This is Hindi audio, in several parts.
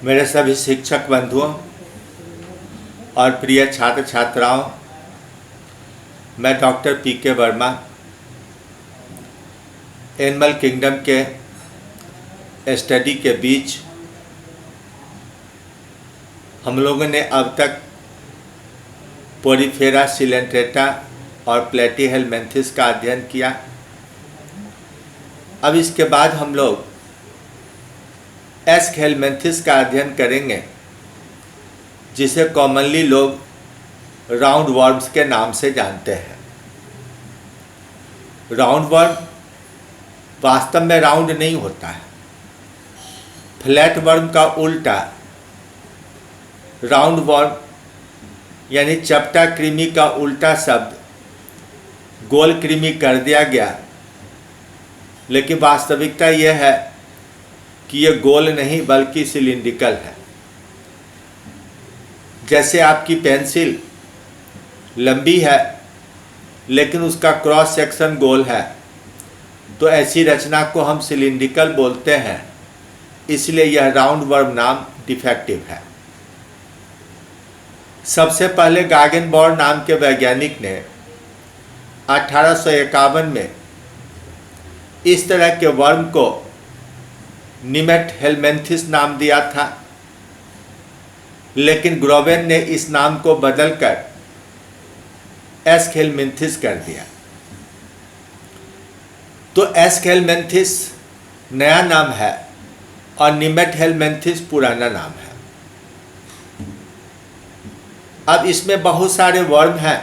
मेरे सभी शिक्षक बंधुओं और प्रिय छात्र छात्राओं, मैं doctor PK. Verma animal kingdom के स्टडी के बीच हम लोगों ने अब तक पोरीफेरा सिलेंट्रेटा और प्लेटीहेलमिन्थिस का अध्ययन किया। अब इसके बाद हम लोग एस्कहेलमिन्थिस का अध्ययन करेंगे, जिसे कॉमनली लोग राउंड वर्म्स के नाम से जानते हैं। राउंड वर्म वास्तव में राउंड नहीं होता है। फ्लैट वर्म का उल्टा राउंड वर्म यानी चपटा कृमि का उल्टा शब्द गोल कृमि कर दिया गया, लेकिन वास्तविकता यह है कि यह गोल नहीं बल्कि सिलिंड्रिकल है। जैसे आपकी पेंसिल लंबी है लेकिन उसका क्रॉस सेक्शन गोल है, तो ऐसी रचना को हम सिलिंड्रिकल बोलते हैं, इसलिए यह राउंड वर्म नाम डिफेक्टिव है। सबसे पहले गागेनबॉर्न नाम के वैज्ञानिक ने 1851 में इस तरह के वर्म को निमेटहेलमिन्थिस नाम दिया था, लेकिन ग्रोवेन ने इस नाम को बदलकर एस्कहेलमिन्थिस कर दिया। तो एस्कहेलमिन्थिस नया नाम है और निमेटहेलमिन्थिस पुराना नाम है। अब इसमें बहुत सारे वर्म हैं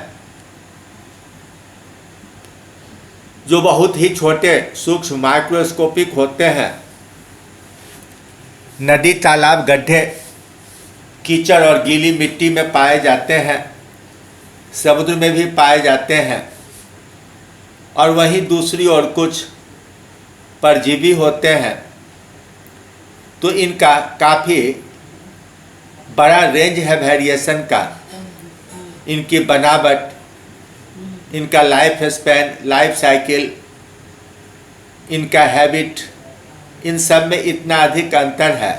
जो बहुत ही छोटे सूक्ष्म माइक्रोस्कोपिक होते हैं। नदी, तालाब, गड्ढे, कीचड़ और गीली मिट्टी में पाए जाते हैं, समुद्र में भी पाए जाते हैं, और वहीं दूसरी ओर कुछ परजीवी होते हैं। तो इनका काफ़ी बड़ा रेंज है वेरिएशन का। इनकी बनावट, इनका लाइफ स्पैन, लाइफ साइकिल, इनका हैबिट, इन सब में इतना अधिक अंतर है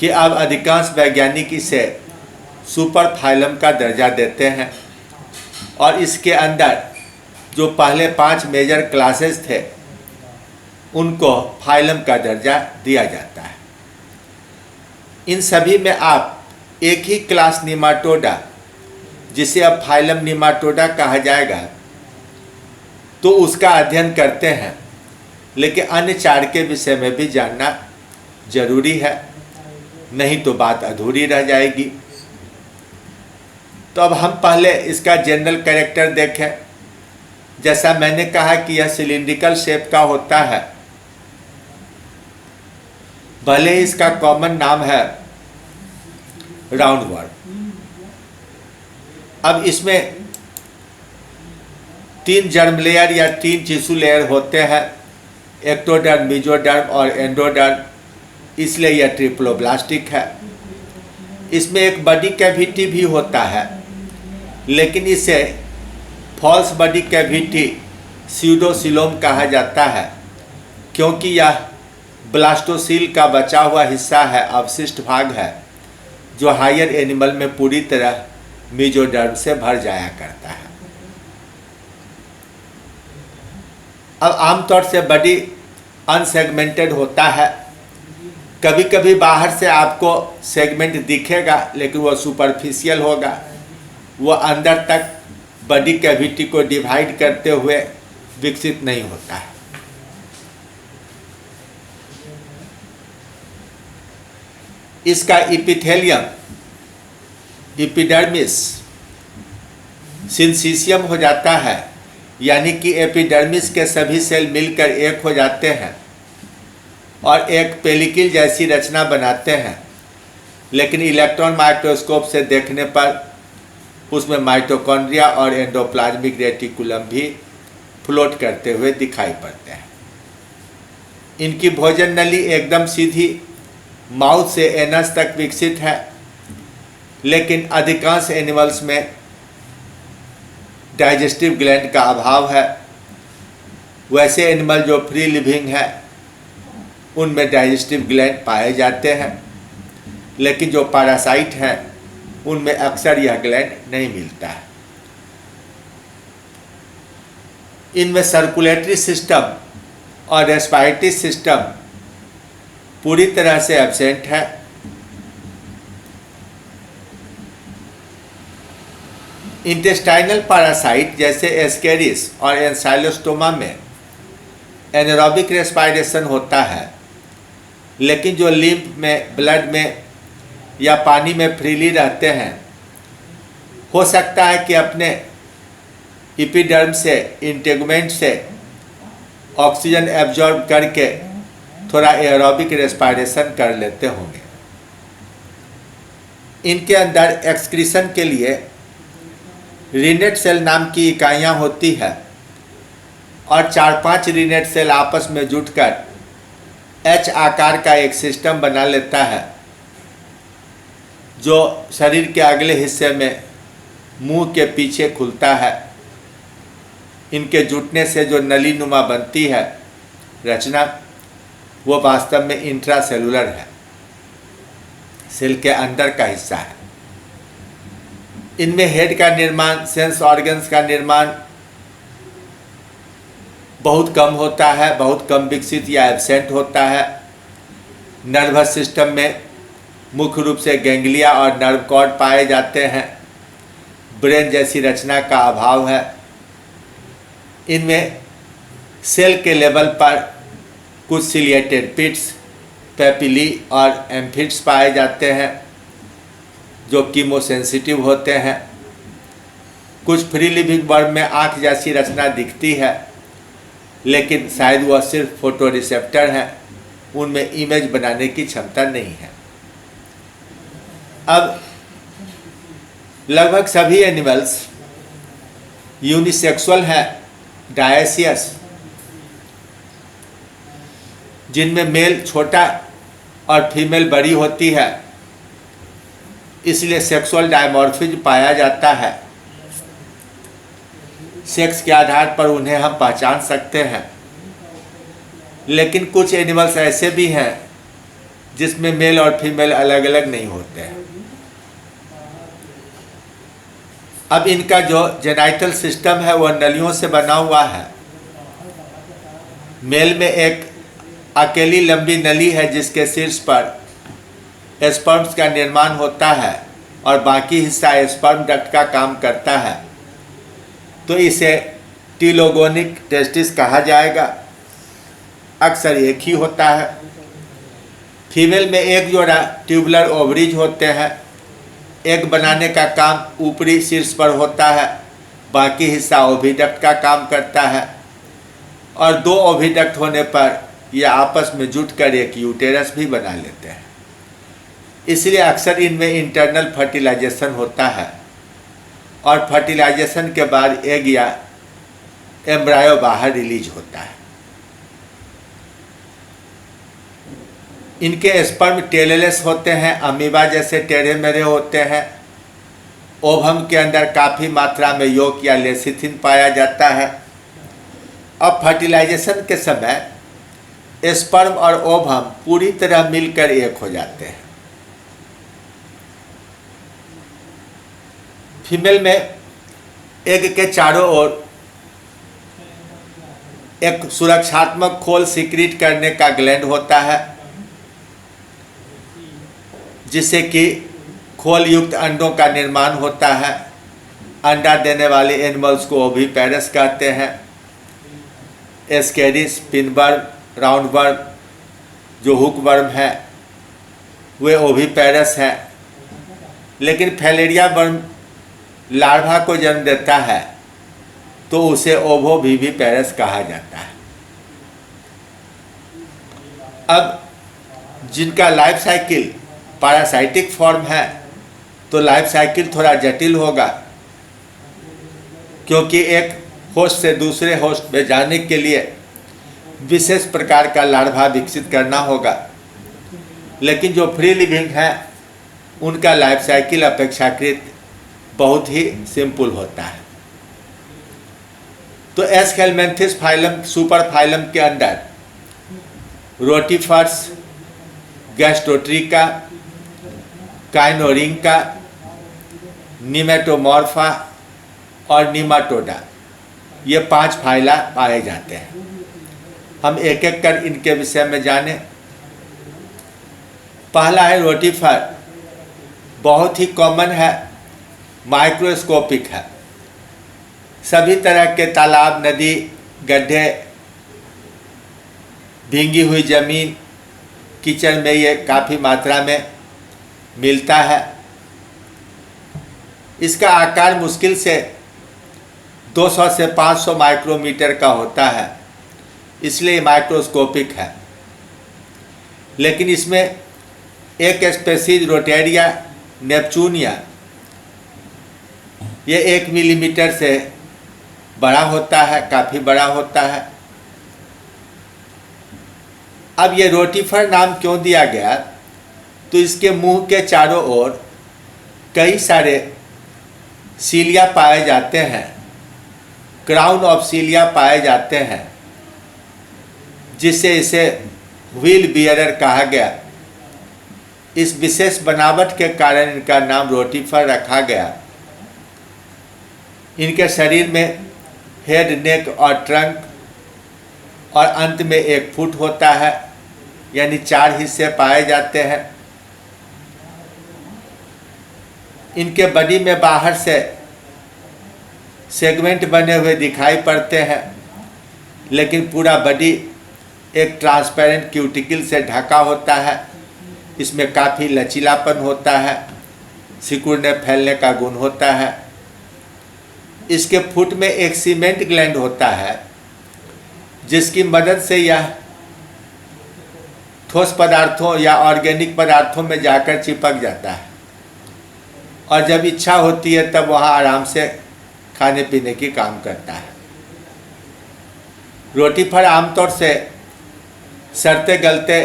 कि अब अधिकांश वैज्ञानिक इसे सुपर फाइलम का दर्जा देते हैं, और इसके अंदर जो पहले 5 मेजर क्लासेस थे उनको फाइलम का दर्जा दिया जाता है। इन सभी में आप एक ही क्लास निमाटोडा, जिसे अब फाइलम निमाटोडा कहा जाएगा, तो उसका अध्ययन करते हैं, लेकिन अन्य 4 के विषय में भी जानना जरूरी है, नहीं तो बात अधूरी रह जाएगी। तो अब हम पहले इसका जनरल कैरेक्टर देखें। जैसा मैंने कहा कि यह सिलिंड्रिकल शेप का होता है, भले ही इसका कॉमन नाम है राउंड वर्म। अब इसमें 3 जर्म लेयर या 3 टिश्यू लेयर होते हैं, एक्टोडर्म, मेसोडर्म और एंडोडर्म, इसलिए यह ट्रिप्लोब्लास्टिक है। इसमें एक बॉडी कैविटी भी होता है, लेकिन इसे फॉल्स बॉडी कैविटी स्यूडोसिलोम कहा जाता है, क्योंकि यह ब्लास्टोसील का बचा हुआ हिस्सा है, अवशिष्ट भाग है, जो हायर एनिमल में पूरी तरह मेसोडर्म से भर जाया करता है। अब आमतौर से बॉडी अनसेगमेंटेड होता है। कभी कभी बाहर से आपको सेगमेंट दिखेगा, लेकिन वह सुपरफिशियल होगा, वह अंदर तक बॉडी कैविटी को डिवाइड करते हुए विकसित नहीं होता है। इसका एपिथेलियम, एपिडर्मिस, सिंसिशियम हो जाता है, यानी कि एपिडर्मिस के सभी सेल मिलकर एक हो जाते हैं और एक पेलिकल जैसी रचना बनाते हैं, लेकिन इलेक्ट्रॉन माइक्रोस्कोप से देखने पर उसमें माइटोकॉन्ड्रिया और एंडोप्लाज्मिक रेटिकुलम भी फ्लोट करते हुए दिखाई पड़ते हैं। इनकी भोजन नली एकदम सीधी माउथ से एनस तक विकसित है, लेकिन अधिकांश एनिमल्स में डाइजेस्टिव ग्लैंड का अभाव है। वैसे एनिमल जो फ्री लिविंग है उनमें डाइजेस्टिव ग्लैंड पाए जाते हैं, लेकिन जो पैरासाइट हैं उनमें अक्सर यह ग्लैंड नहीं मिलता है। इनमें सर्कुलेटरी सिस्टम और रेस्पिरेटरी सिस्टम पूरी तरह से एब्सेंट है। इंटेस्टाइनल पैरासाइट जैसे एस्केरिस और एंसाइलोस्टोमा में एनारोबिक रेस्पिरेशन होता है, लेकिन जो लिम्फ में, ब्लड में या पानी में फ्रीली रहते हैं, हो सकता है कि अपने एपिडर्म से, इंटेगुमेंट से ऑक्सीजन एब्जॉर्ब करके थोड़ा एरोबिक रेस्पिरेशन कर लेते होंगे। इनके अंदर एक्सक्रीशन के लिए रिनेट सेल नाम की इकाइयाँ होती है और 4-5 रिनेट सेल आपस में जुटकर एच आकार का एक सिस्टम बना लेता है, जो शरीर के अगले हिस्से में मुंह के पीछे खुलता है। इनके जुटने से जो नली नुमा बनती है रचना, वो वास्तव में इंट्रासेलुलर है, सेल के अंदर का हिस्सा है। इनमें हेड का निर्माण, सेंस ऑर्गन्स का निर्माण बहुत कम होता है, बहुत कम विकसित या एब्सेंट होता है। नर्वस सिस्टम में मुख्य रूप से गैंग्लिया और नर्व कॉर्ड पाए जाते हैं। ब्रेन जैसी रचना का अभाव है। इनमें सेल के लेवल पर कुछ सिलिएटेड पिट्स, पेपिली और एम्फिट्स पाए जाते हैं जो कीमोसेंसिटिव होते हैं। कुछ फ्री लिविंग वर्म में आँख जैसी रचना दिखती है, लेकिन शायद वह सिर्फ फोटो रिसेप्टर हैं, उनमें इमेज बनाने की क्षमता नहीं है। अब लगभग सभी एनिमल्स यूनिसेक्सुअल हैं, डायसियस, जिनमें मेल छोटा और फीमेल बड़ी होती है, इसलिए सेक्सुअल डायमॉर्फिज्म पाया जाता है। सेक्स के आधार पर उन्हें हम पहचान सकते हैं, लेकिन कुछ एनिमल्स ऐसे भी हैं जिसमें मेल और फीमेल अलग अलग नहीं होते हैं। अब इनका जो जेनाइटल सिस्टम है वह नलियों से बना हुआ है। मेल में एक अकेली लंबी नली है जिसके शीर्ष पर स्पर्म्स का निर्माण होता है और बाकी हिस्सा स्पर्म डक्ट का काम करता है, तो इसे टीलोगोनिक टेस्टिस कहा जाएगा। अक्सर एक ही होता है। फीमेल में एक जोड़ा ट्यूबुलर ओवरीज होते हैं। एग बनाने का काम ऊपरी शीर्ष पर होता है, बाकी हिस्सा ओविडक्ट का काम करता है, और 2 ओविडक्ट होने पर यह आपस में जुटकर एक यूटेरस भी बना लेते हैं। इसलिए अक्सर इनमें इंटरनल फर्टिलाइजेशन होता है और फर्टिलाइजेशन के बाद एग या एम्ब्रायो बाहर रिलीज होता है। इनके स्पर्म टेललेस होते हैं, अमीबा जैसे टेढ़े मेढ़े होते हैं। ओवम के अंदर काफ़ी मात्रा में योक या लेसिथिन पाया जाता है। अब फर्टिलाइजेशन के समय स्पर्म और ओवम पूरी तरह मिलकर एक हो जाते हैं। फीमेल में एग के चारों ओर एक सुरक्षात्मक खोल सिक्रीट करने का ग्लैंड होता है, जिससे कि खोल युक्त अंडों का निर्माण होता है। अंडा देने वाले एनिमल्स को ओविपेरस कहते हैं। एस्केरिस, पिनवर्म, राउंडवर्म, जो हुकवर्म है, वे ओविपेरस हैं। लेकिन फैलेरिया वर्म लार्वा को जन्म देता है, तो उसे ओवोविविपेरस कहा जाता है। अब जिनका लाइफ साइकिल पैरासाइटिक फॉर्म है, तो लाइफ साइकिल थोड़ा जटिल होगा, क्योंकि एक होस्ट से दूसरे होस्ट में जाने के लिए विशेष प्रकार का लार्वा विकसित करना होगा। लेकिन जो फ्री लिविंग है, उनका लाइफ साइकिल अपेक्षाकृत बहुत ही सिंपल होता है। तो एस्केलमेंथिस फाइलम, सुपर फाइलम के अंदर रोटिफर्स, गैस्ट्रोट्रिका, काइनोरिंका, निमेटोमॉर्फा और निमाटोडा, ये 5 फाइला पाए जाते हैं। हम एक एक कर इनके विषय में जानें। पहला है रोटिफर, बहुत ही कॉमन है, माइक्रोस्कोपिक है। सभी तरह के तालाब, नदी, गड्ढे, भींगी हुई ज़मीन, कीचड़ में ये काफ़ी मात्रा में मिलता है। इसका आकार मुश्किल से 200 से 500 माइक्रोमीटर का होता है, इसलिए माइक्रोस्कोपिक है। लेकिन इसमें एक स्पेसीज रोटेरिया नेपचूनिया, ये 1 मिलीमीटर से बड़ा होता है, काफ़ी बड़ा होता है। अब ये रोटिफर नाम क्यों दिया गया, तो इसके मुंह के चारों ओर कई सारे सीलिया पाए जाते हैं, क्राउन ऑफ सीलिया पाए जाते हैं, जिससे इसे व्हील बियरर कहा गया। इस विशेष बनावट के कारण इनका नाम रोटिफर रखा गया। इनके शरीर में हेड, नेक और ट्रंक और अंत में 1 फुट होता है, यानी 4 हिस्से पाए जाते हैं। इनके बॉडी में बाहर से सेगमेंट बने हुए दिखाई पड़ते हैं, लेकिन पूरा बॉडी एक ट्रांसपेरेंट क्यूटिकल से ढका होता है। इसमें काफ़ी लचीलापन होता है, सिकुड़ने फैलने का गुण होता है। इसके फुट में एक सीमेंट ग्लैंड होता है, जिसकी मदद से यह ठोस पदार्थों या ऑर्गेनिक पदार्थों में जाकर चिपक जाता है, और जब इच्छा होती है तब वहाँ आराम से खाने पीने की काम करता है। रोटिफर आमतौर से सड़ते गलते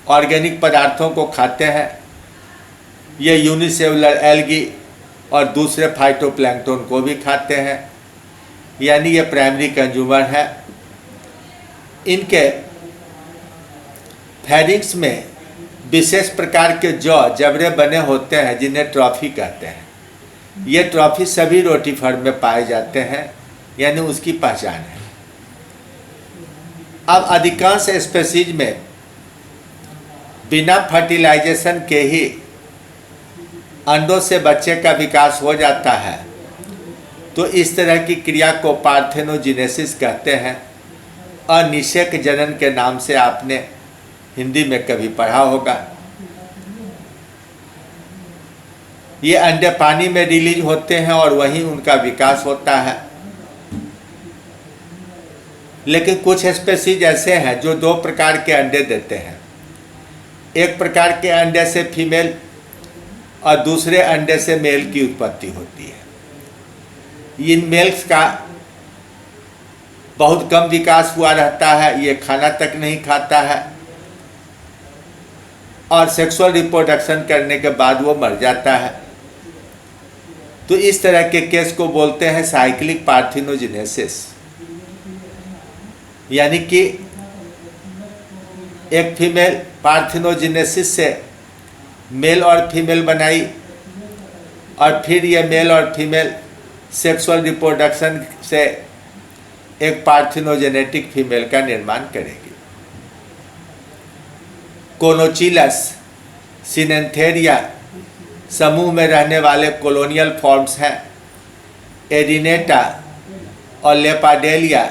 ऑर्गेनिक पदार्थों को खाते हैं। ये यूनिसेलुलर एल्गी और दूसरे फाइटोप्लैंक्टन को भी खाते हैं, यानी ये प्राइमरी कंज्यूमर है। इनके फैरिंक्स में विशेष प्रकार के जबड़े बने होते हैं, जिन्हें ट्रॉफी कहते हैं। ये ट्रॉफी सभी रोटिफर में पाए जाते हैं, यानी उसकी पहचान है। अब अधिकांश स्पेसीज में बिना फर्टिलाइजेशन के ही अंडों से बच्चे का विकास हो जाता है, तो इस तरह की क्रिया को पार्थेनोजेनेसिस कहते हैं। अनिषेक जनन के नाम से आपने हिंदी में कभी पढ़ा होगा। ये अंडे पानी में रिलीज होते हैं और वहीं उनका विकास होता है। लेकिन कुछ स्पेसीज ऐसे हैं जो 2 प्रकार के अंडे देते हैं। एक प्रकार के अंडे से फीमेल और दूसरे अंडे से मेल की उत्पत्ति होती है। इन मेल्स का बहुत कम विकास हुआ रहता है, ये खाना तक नहीं खाता है, और सेक्सुअल रिप्रोडक्शन करने के बाद वो मर जाता है। तो इस तरह के केस को बोलते हैं साइक्लिक पार्थेनोजेनेसिस, यानी कि एक फीमेल पार्थेनोजेनेसिस से मेल और फीमेल बनाई, और फिर ये मेल और फीमेल सेक्सुअल रिप्रोडक्शन से एक पार्थेनोजेनेटिक फीमेल का निर्माण करेगी। कोनोचिलस, सिनेंथेरिया समूह में रहने वाले कॉलोनियल फॉर्म्स हैं। एडिनेटा और लेपाडेलिया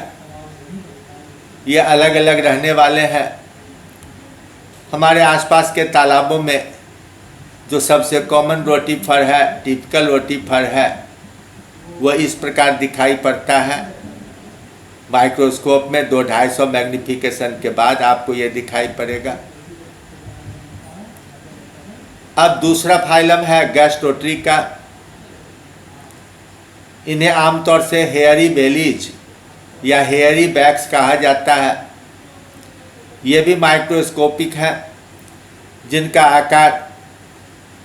ये अलग अलग रहने वाले हैं। हमारे आसपास के तालाबों में जो सबसे कॉमन रोटिफर है, टिपिकल रोटिफर है, वह इस प्रकार दिखाई पड़ता है। माइक्रोस्कोप में 200-250 मैग्नीफिकेशन के बाद आपको ये दिखाई पड़ेगा। अब दूसरा फाइलम है गैस्ट्रोट्रिका। इन्हें आमतौर से हेयरी बेलीज या हेयरी बैक्स कहा जाता है। ये भी माइक्रोस्कोपिक है, जिनका आकार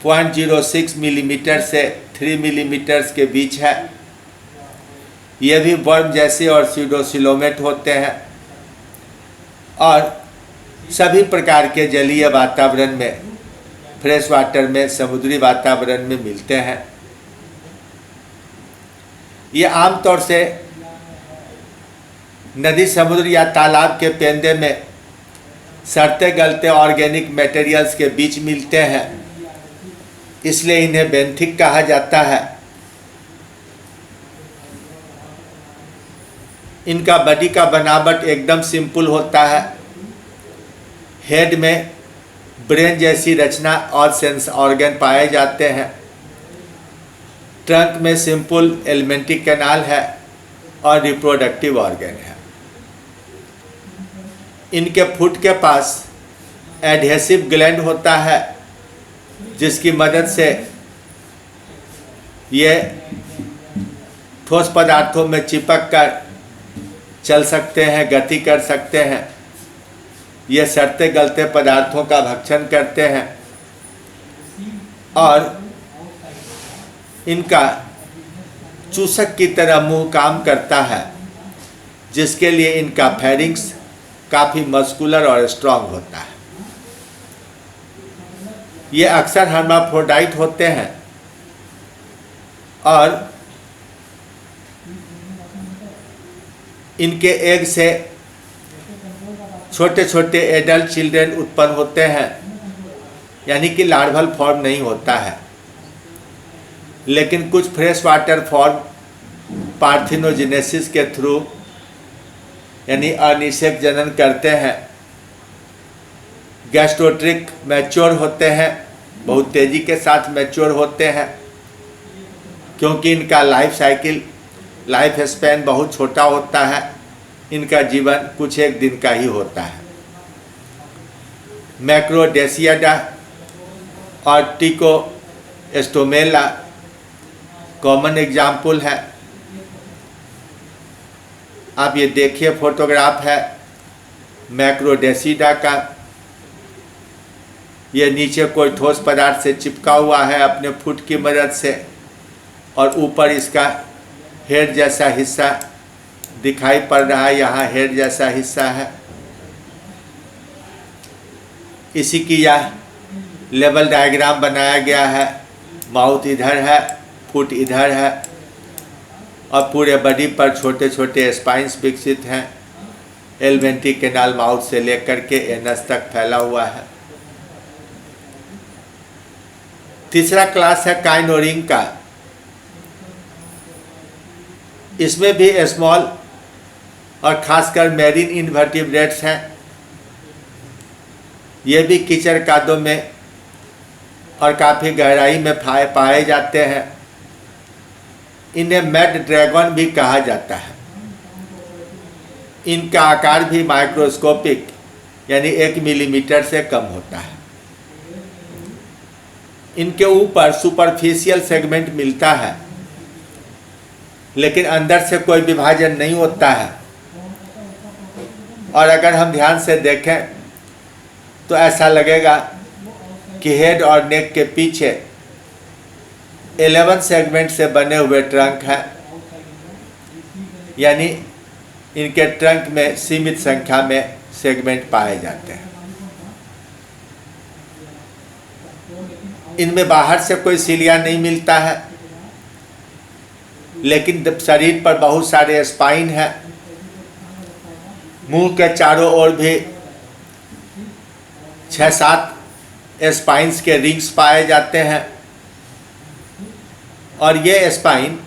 0.06 मिलीमीटर से 3 मिलीमीटर के बीच है। ये भी वर्म जैसे और सीडोसिलोमेट होते हैं, और सभी प्रकार के जलीय वातावरण में, फ्रेश वाटर में, समुद्री वातावरण में मिलते हैं। ये आमतौर से नदी, समुद्र या तालाब के पेंदे में सड़ते गलते ऑर्गेनिक मटेरियल्स के बीच मिलते हैं, इसलिए इन्हें बेंथिक कहा जाता है। इनका बॉडी का बनावट एकदम सिंपल होता है। हेड में ब्रेन जैसी रचना और सेंस ऑर्गन पाए जाते हैं। ट्रंक में सिंपल एलिमेंट्री कैनाल है और रिप्रोडक्टिव ऑर्गन है। इनके फुट के पास एडहेसिव ग्लैंड होता है, जिसकी मदद से ये ठोस पदार्थों में चिपक कर चल सकते हैं, गति कर सकते हैं। ये सड़ते गलते पदार्थों का भक्षण करते हैं और इनका चूसक की तरह मुंह काम करता है, जिसके लिए इनका फेरिंक्स काफ़ी मस्कुलर और स्ट्रांग होता है। ये अक्सर हर्माफ्रोडाइट होते हैं और इनके एग से छोटे छोटे एडल्ट चिल्ड्रन उत्पन्न होते हैं, यानी कि लार्वल फॉर्म नहीं होता है। लेकिन कुछ फ्रेश वाटर फॉर्म पार्थिनोजेनेसिस के थ्रू, यानी अनिषेक जनन करते हैं। गैस्ट्रोट्रिक मैच्योर होते हैं, बहुत तेज़ी के साथ मैच्योर होते हैं, क्योंकि इनका लाइफ स्पैन बहुत छोटा होता है। इनका जीवन कुछ एक दिन का ही होता है। मैक्रोडेसियाडा और टिकोस्टोमेला कॉमन एग्जाम्पल है। आप ये देखिए, फोटोग्राफ है मैक्रोडेसिडा का। ये नीचे कोई ठोस पदार्थ से चिपका हुआ है अपने फुट की मदद से, और ऊपर इसका हेड जैसा हिस्सा दिखाई पड़ रहा है। यहाँ हेड जैसा हिस्सा है। इसी की यह लेवल डायग्राम बनाया गया है। माउथ इधर है, फुट इधर है, और पूरे बॉडी पर छोटे छोटे स्पाइन्स विकसित हैं। एलिमेंट्री कैनाल माउथ से लेकर के एनस तक फैला हुआ है। तीसरा क्लास है काइनोरिंग का। इसमें भी स्मॉल और खासकर मैरीन इनवर्टिब्रेट्स हैं। ये भी कीचड़ कादों में और काफ़ी गहराई में पाए जाते हैं। इन्हें मैड ड्रैगन भी कहा जाता है। इनका आकार भी माइक्रोस्कोपिक, यानी 1 मिलीमीटर से कम होता है। इनके ऊपर सुपरफिशियल सेगमेंट मिलता है, लेकिन अंदर से कोई विभाजन नहीं होता है। और अगर हम ध्यान से देखें तो ऐसा लगेगा कि हेड और नेक के पीछे 11 सेगमेंट से बने हुए ट्रंक है, यानी इनके ट्रंक में सीमित संख्या में सेगमेंट पाए जाते हैं। इनमें बाहर से कोई सिलिया नहीं मिलता है, लेकिन शरीर पर बहुत सारे स्पाइन हैं। मुंह के चारों ओर भी 6-7 स्पाइन्स के रिंग्स पाए जाते हैं, और ये स्पाइन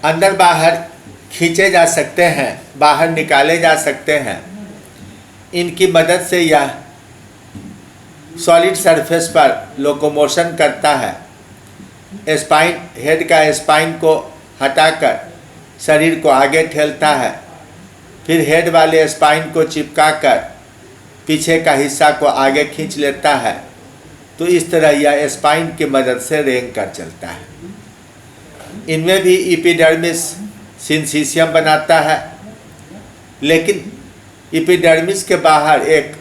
अंदर बाहर खींचे जा सकते हैं, बाहर निकाले जा सकते हैं। इनकी मदद से यह सॉलिड सरफेस पर लोकोमोशन करता है। स्पाइन, हेड का स्पाइन को हटाकर शरीर को आगे ठेलता है, फिर हेड वाले स्पाइन को चिपकाकर पीछे का हिस्सा को आगे खींच लेता है। तो इस तरह यह स्पाइन की मदद से रेंग कर चलता है। इनमें भी एपिडर्मिस सिंसीशियम बनाता है, लेकिन एपिडर्मिस के बाहर एक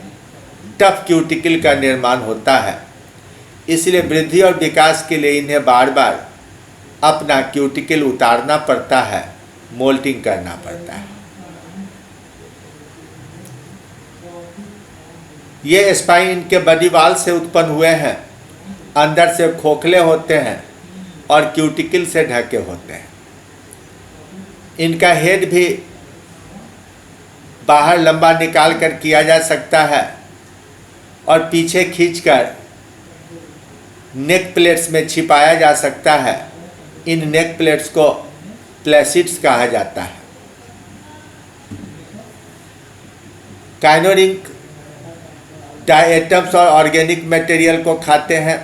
टफ क्यूटिकल का निर्माण होता है। इसलिए वृद्धि और विकास के लिए इन्हें बार बार अपना क्यूटिकल उतारना पड़ता है, मोल्टिंग करना पड़ता है। ये स्पाइन इनके बॉडी वॉल से उत्पन्न हुए हैं, अंदर से खोखले होते हैं और क्यूटिकल से ढके होते हैं। इनका हेड भी बाहर लंबा निकाल कर किया जा सकता है और पीछे खींचकर नेक प्लेट्स में छिपाया जा सकता है। इन नेक प्लेट्स को प्लेसिड्स कहा जाता है। काइनोरिंक डायटम्स और ऑर्गेनिक मटेरियल को खाते हैं।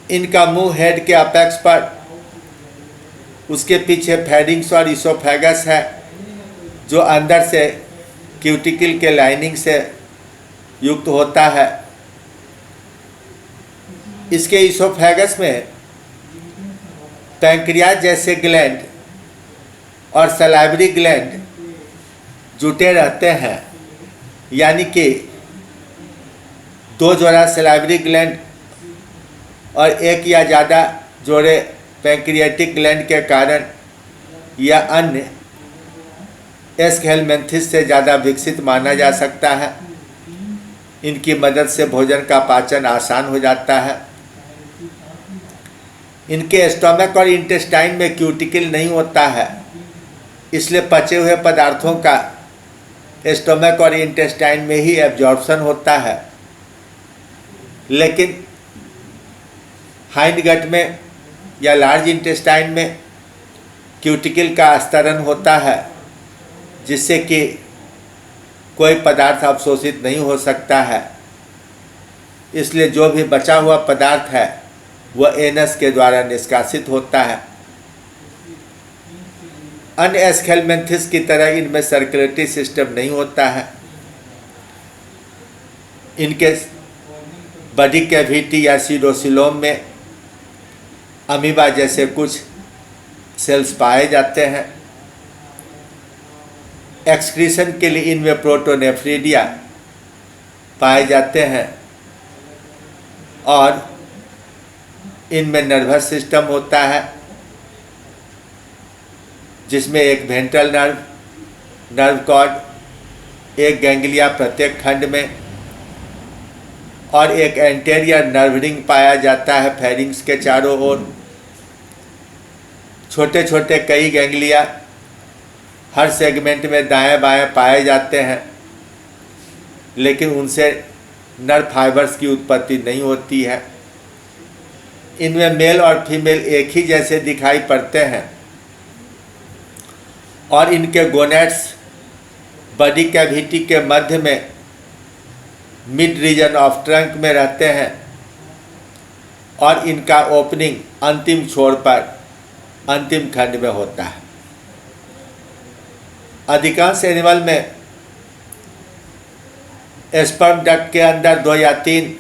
इनका मुंह हेड के अपेक्स पर, उसके पीछे फेरिंग्स और इसोफेगस है जो अंदर से क्यूटिकल के लाइनिंग से युक्त होता है। इसके इसोफेगस में पैंक्रियाज जैसे ग्लैंड और सलाइवरी ग्लैंड जुटे रहते हैं, यानी कि 2 जोड़ा सलाइवरी ग्लैंड और 1 या ज़्यादा जोड़े पैंक्रियाटिक ग्लैंड के कारण यह अन्य एस्केलमेंथिस से ज़्यादा विकसित माना जा सकता है। इनकी मदद से भोजन का पाचन आसान हो जाता है। इनके स्टोमक और इंटेस्टाइन में क्यूटिकल नहीं होता है, इसलिए पचे हुए पदार्थों का स्टोमक और इंटेस्टाइन में ही एब्जॉर्प्शन होता है। लेकिन हाइंड गट में या लार्ज इंटेस्टाइन में क्यूटिकल का स्तरण होता है, जिससे कि कोई पदार्थ अवशोषित नहीं हो सकता है। इसलिए जो भी बचा हुआ पदार्थ है वह एनस के द्वारा निष्कासित होता है। अन्य एस्केलमेंथिस की तरह इनमें सर्कुलेटरी सिस्टम नहीं होता है। इनके बॉडी कैविटी या सीडोसिलोम में अमीबा जैसे कुछ सेल्स पाए जाते हैं। एक्सक्रीशन के लिए इनमें प्रोटोनेफ्रिडिया पाए जाते हैं और इनमें नर्वस सिस्टम होता है, जिसमें एक वेंट्रल नर्व, नर्व कॉर्ड, एक गैंग्लिया प्रत्येक खंड में और एक एंटेरियर नर्व रिंग पाया जाता है फेरिंग्स के चारों ओर। छोटे छोटे कई गैंग्लिया हर सेगमेंट में दाएं बाएं पाए जाते हैं, लेकिन उनसे नर्व फाइबर्स की उत्पत्ति नहीं होती है। इनमें मेल और फीमेल एक ही जैसे दिखाई पड़ते हैं और इनके गोनेट्स बॉडी कैविटी के मध्य में मिड रीजन ऑफ ट्रंक में रहते हैं और इनका ओपनिंग अंतिम छोर पर अंतिम खंड में होता है। अधिकांश एनिमल में स्पर्म डक्ट के अंदर 2 या 3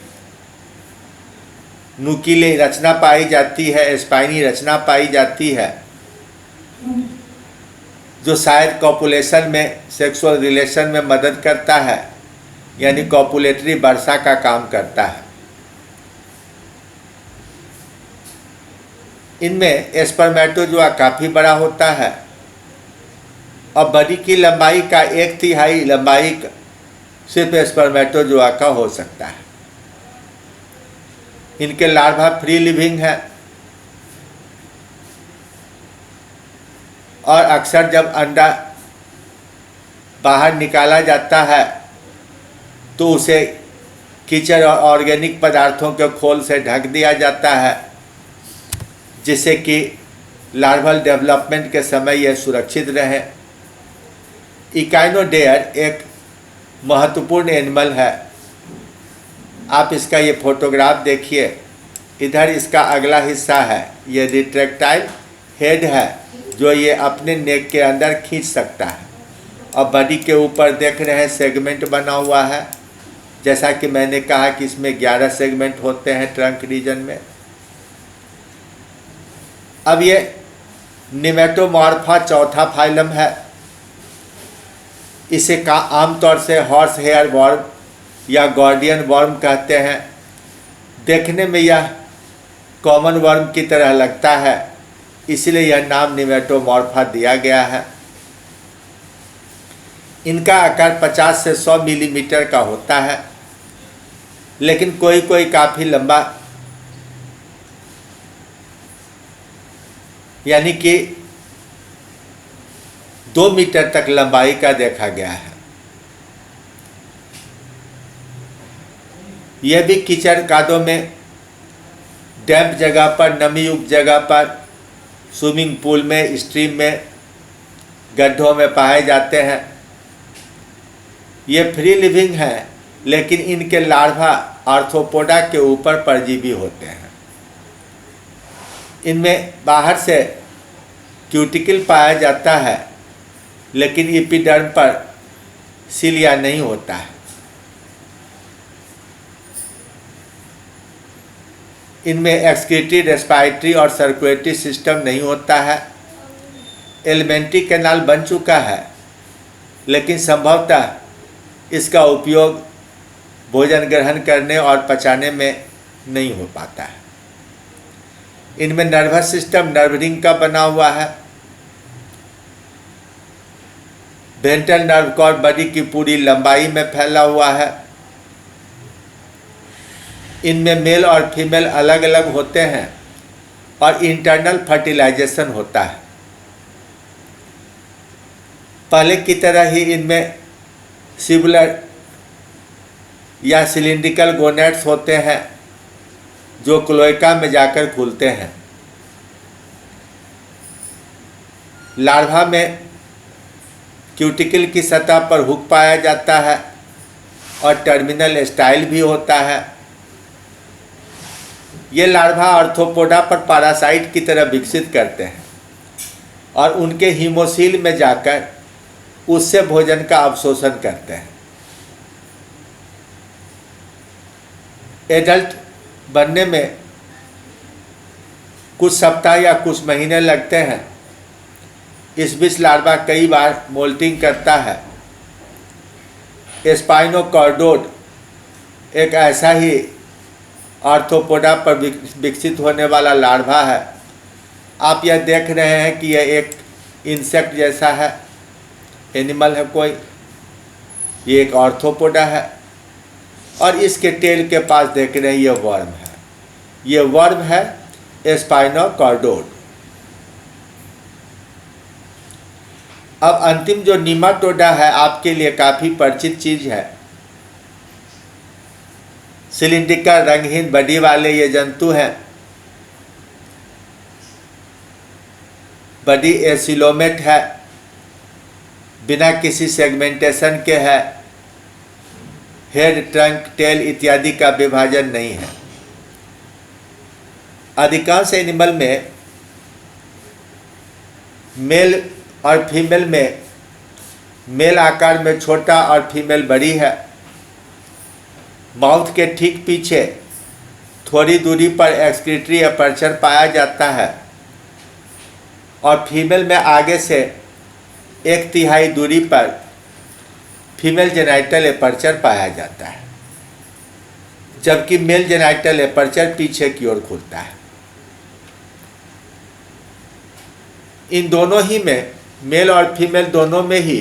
नुकीली रचना पाई जाती है, स्पाइनी रचना पाई जाती है, जो शायद कॉपुलेशन में, सेक्सुअल रिलेशन में मदद करता है, यानी कॉपुलेटरी वर्षा का काम करता है। इनमें स्पर्मेटोजोआ काफ़ी बड़ा होता है और बॉडी की लंबाई का 1/3 लंबाई सिर्फ स्पर्मेटोजोआ का हो सकता है। इनके लार्वा फ्री लिविंग है और अक्सर जब अंडा बाहर निकाला जाता है तो उसे कीचड़ और ऑर्गेनिक पदार्थों के खोल से ढक दिया जाता है, जिससे कि लार्वल डेवलपमेंट के समय यह सुरक्षित रहे। इकाइनोडेयर एक महत्वपूर्ण एनिमल है। आप इसका ये फोटोग्राफ देखिए, इधर इसका अगला हिस्सा है, ये रिट्रैक्टाइल हेड है जो ये अपने नेक के अंदर खींच सकता है और बॉडी के ऊपर देख रहे हैं सेगमेंट बना हुआ है। जैसा कि मैंने कहा कि इसमें 11 सेगमेंट होते हैं ट्रंक रीजन में। अब ये निमेटोमॉर्फा चौथा फाइलम है। इसे आमतौर से हॉर्स हेयर वर्म या गार्डियन वर्म कहते हैं। देखने में यह कॉमन वर्म की तरह लगता है, इसलिए यह नाम निमेटोमॉर्फा दिया गया है। इनका आकार 50 से 100 मिलीमीटर का होता है, लेकिन कोई कोई काफ़ी लंबा, यानी कि 2 मीटर तक लंबाई का देखा गया है। यह भी कीचड़ कादों में, डैम्प जगह पर, नमी युक्त जगह पर, स्विमिंग पूल में, स्ट्रीम में, गड्ढों में पाए जाते हैं। ये फ्री लिविंग हैं, लेकिन इनके लार्वा आर्थ्रोपोडा के ऊपर परजीवी होते हैं। इनमें बाहर से क्यूटिकल पाया जाता है, लेकिन एपिडर्म पर सिलिया नहीं होता है। इनमें एक्सक्रीटरी, रेस्पिरेटरी और सर्कुलेटरी सिस्टम नहीं होता है। एलिमेंट्री कैनाल बन चुका है, लेकिन संभवतः इसका उपयोग भोजन ग्रहण करने और पचाने में नहीं हो पाता है। इनमें नर्वस सिस्टम नर्व रिंग का बना हुआ है। वेंट्रल नर्व कॉर्ड बॉडी की पूरी लंबाई में फैला हुआ है। इनमें मेल और फीमेल अलग अलग होते हैं और इंटरनल फर्टिलाइजेशन होता है। पहले की तरह ही इनमें सिबुलर या सिलिंड्रिकल गोनेट्स होते हैं, जो क्लोएका में जाकर खुलते हैं। लार्वा में क्यूटिकल की सतह पर हुक पाया जाता है और टर्मिनल स्टाइल भी होता है। ये लार्वा आर्थ्रोपोडा पर पैरासाइट की तरह विकसित करते हैं और उनके हीमोसील में जाकर उससे भोजन का अवशोषण करते हैं। एडल्ट बनने में कुछ सप्ताह या कुछ महीने लगते हैं। इस बीच लार्वा कई बार मोल्टिंग करता है। स्पाइनोकॉर्डोड एक ऐसा ही आर्थ्रोपोडा पर विकसित होने वाला लार्वा है। आप यह देख रहे हैं कि यह एक इंसेक्ट जैसा है, एनिमल है कोई। ये एक आर्थ्रोपोडा है और इसके टेल के पास देख रहे हैं ये वर्म है। ये वर्म है स्पाइनोकॉर्डोड। अब अंतिम जो निमाटोडा है, आपके लिए काफ़ी परिचित चीज़ है। सिलिंड्रिकल रंगहीन बॉडी वाले ये जंतु हैं। बॉडी एसिलोमेट है, बिना किसी सेगमेंटेशन के है। हेड, ट्रंक, टेल इत्यादि का विभाजन नहीं है। अधिकांश एनिमल में मेल और फीमेल में मेल आकार में छोटा और फीमेल बड़ी है। माउथ के ठीक पीछे थोड़ी दूरी पर एक्सक्रीटरी अपर्चर पाया जाता है और फीमेल में आगे से 1/3 दूरी पर फीमेल जेनाइटल एपर्चर पाया जाता है, जबकि मेल जेनाइटल एपर्चर पीछे की ओर खुलता है। इन दोनों ही में, मेल और फीमेल दोनों में ही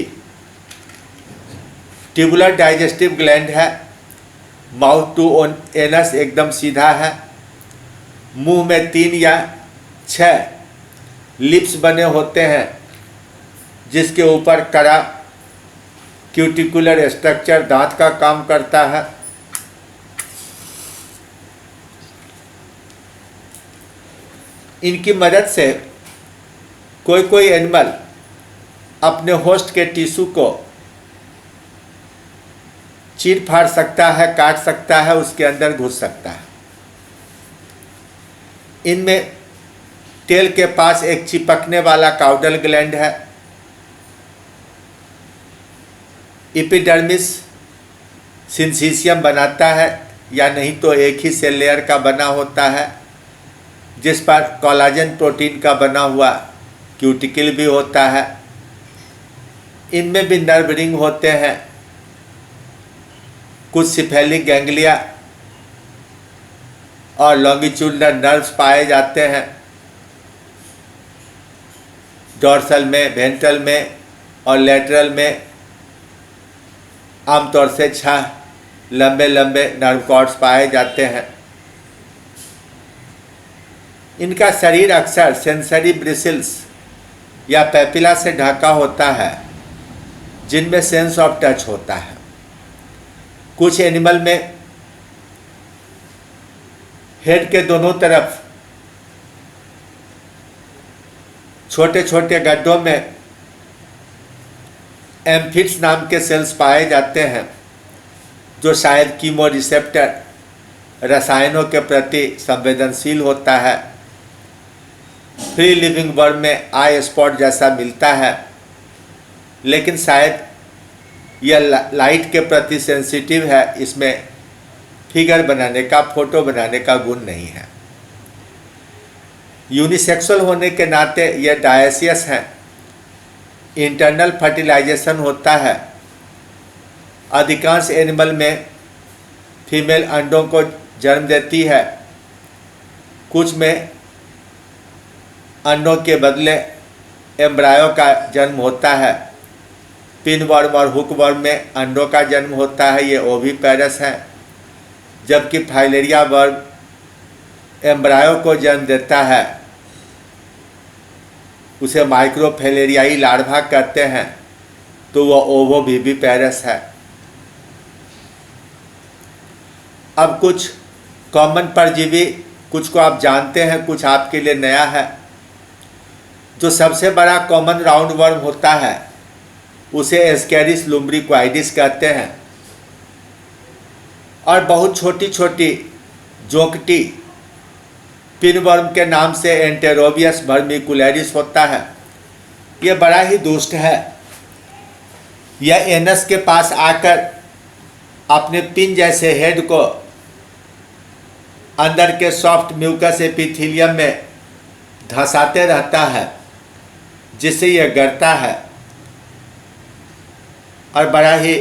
ट्यूबुलर डाइजेस्टिव ग्लैंड है। माउथ टू एनस एकदम सीधा है। मुंह में 3 या 6 लिप्स बने होते हैं, जिसके ऊपर कड़ा क्यूटिकुलर स्ट्रक्चर दांत का काम करता है। इनकी मदद से कोई कोई एनिमल अपने होस्ट के टिश्यू को चीर फाड़ सकता है, काट सकता है, उसके अंदर घुस सकता है। इनमें टेल के पास एक चिपकने वाला काउडल ग्लैंड है। एपिडर्मिस सिंसीशियम बनाता है, या नहीं तो एक ही सेल लेयर का बना होता है, जिस पर कोलाजन प्रोटीन का बना हुआ क्यूटिकल भी होता है। इनमें भी नर्व रिंग होते हैं। कुछ सिफेलिक गैंग्लिया और लॉन्गिट्यूडनल नर्व्स पाए जाते हैं। डॉर्सल में, वेंट्रल में और लेटरल में आमतौर से 6 लंबे लंबे नर्व कॉर्ड्स पाए जाते हैं। इनका शरीर अक्सर सेंसरी ब्रिसल्स या पैपिला से ढका होता है, जिनमें सेंस ऑफ टच होता है। कुछ एनिमल में हेड के दोनों तरफ छोटे छोटे गड्ढों में एम्फिट्स नाम के सेल्स पाए जाते हैं, जो शायद कीमो रिसेप्टर रसायनों के प्रति संवेदनशील होता है। फ्री लिविंग वर्म में आई स्पॉट जैसा मिलता है, लेकिन शायद यह लाइट के प्रति सेंसिटिव है। इसमें फिगर बनाने का, फोटो बनाने का गुण नहीं है। यूनिसेक्सुअल होने के नाते यह डायसियस है। इंटरनल फर्टिलाइजेशन होता है। अधिकांश एनिमल में फीमेल अंडों को जन्म देती है। कुछ में अंडों के बदले एम्ब्रायो का जन्म होता है। पिनवर्म और हुकवर्म में अंडों का जन्म होता है, ये ओविपेरस है। जबकि फाइलेरिया वर्म एम्ब्रायो को जन्म देता है, उसे माइक्रोफिलेरियाई लार्वा कहते हैं, तो वह ओवोविविपेरस है। अब कुछ कॉमन परजीवी, कुछ को आप जानते हैं, कुछ आपके लिए नया है। जो सबसे बड़ा कॉमन राउंड वर्म होता है उसे एस्केरिस लुम्ब्रिक्वाइडिस कहते हैं, और बहुत छोटी छोटी जोंकटी पिनवर्म के नाम से एंटेरोबियस वर्मिकुलरिस होता है। यह बड़ा ही दुष्ट है। यह एनस के पास आकर अपने पिन जैसे हेड को अंदर के सॉफ्ट म्यूकस एपिथेलियम में धंसाते रहता है, जिससे यह गिरता है और बड़ा ही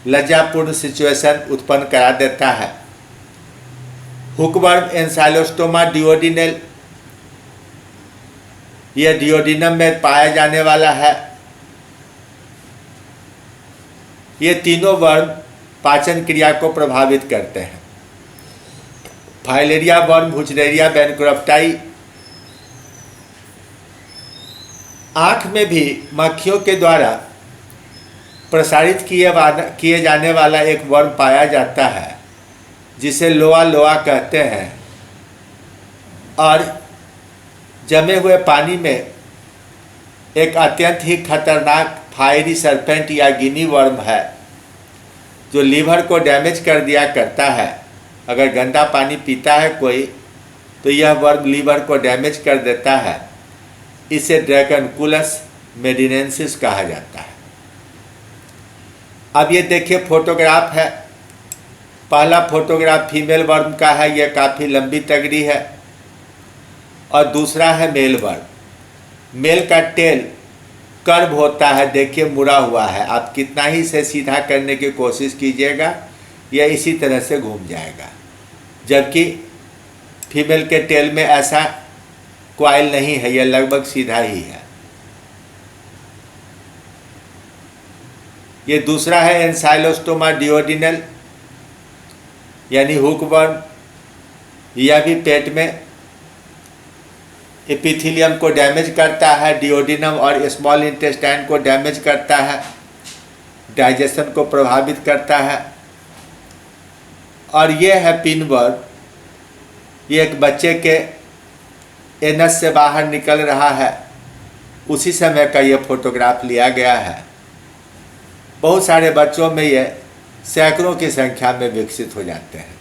लज्जापूर्ण सिचुएशन उत्पन्न करा देता है। हुकवर्म एंसाइलोस्टोमा डिओडिनल, यह डिओडिनम में पाया जाने वाला है। ये तीनों वर्म पाचन क्रिया को प्रभावित करते हैं। फाइलेरिया वर्म वुचरेरिया बैंक्रप्टाई आँख में भी मक्खियों के द्वारा प्रसारित किए जाने वाला एक वर्म पाया जाता है, जिसे लोआ लोआ कहते हैं, और जमे हुए पानी में एक अत्यंत ही खतरनाक फायरी सर्पेंट या गिनी वर्म है, जो लीवर को डैमेज कर दिया करता है। अगर गंदा पानी पीता है कोई, तो यह वर्म लीवर को डैमेज कर देता है। इसे ड्रैगनकुलस मेडिनेंसिस कहा जाता है। अब ये देखिए फोटोग्राफ है। पहला फोटोग्राफ फीमेल वर्म का है, यह काफ़ी लंबी तगड़ी है, और दूसरा है मेल वर्म। मेल का टेल कर्व होता है, देखिए मुड़ा हुआ है। आप कितना ही इसे सीधा करने की कोशिश कीजिएगा, यह इसी तरह से घूम जाएगा। जबकि फीमेल के टेल में ऐसा क्वाइल नहीं है, यह लगभग सीधा ही है। ये दूसरा है एंसाइलोस्टोमा डिओडिनल यानी हुकवर्म। यह भी पेट में एपिथेलियम को डैमेज करता है, डिओडिनम और स्मॉल इंटेस्टाइन को डैमेज करता है, डाइजेशन को प्रभावित करता है। और ये है पिनवर्म। ये एक बच्चे के एनस से बाहर निकल रहा है, उसी समय का ये फोटोग्राफ लिया गया है। बहुत सारे बच्चों में ये सैकड़ों की संख्या में विकसित हो जाते हैं।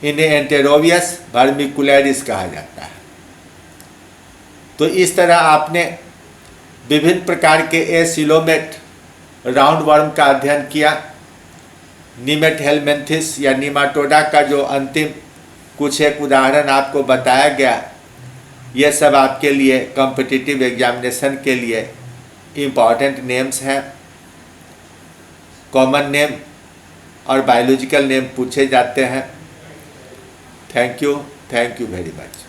इन्हें एंटेरोबियस वर्मिकुलरिस कहा जाता है। तो इस तरह आपने विभिन्न प्रकार के एसिलोमेट राउंड वर्म का अध्ययन किया। नीमेट हेलमिंथिस या नीमाटोडा का जो अंतिम कुछ एक उदाहरण आपको बताया गया, ये सब आपके लिए कॉम्पिटिटिव एग्जामिनेशन के लिए इम्पॉर्टेंट नेम्स हैं। कॉमन नेम और बायोलॉजिकल नेम पूछे जाते हैं। Thank you very much.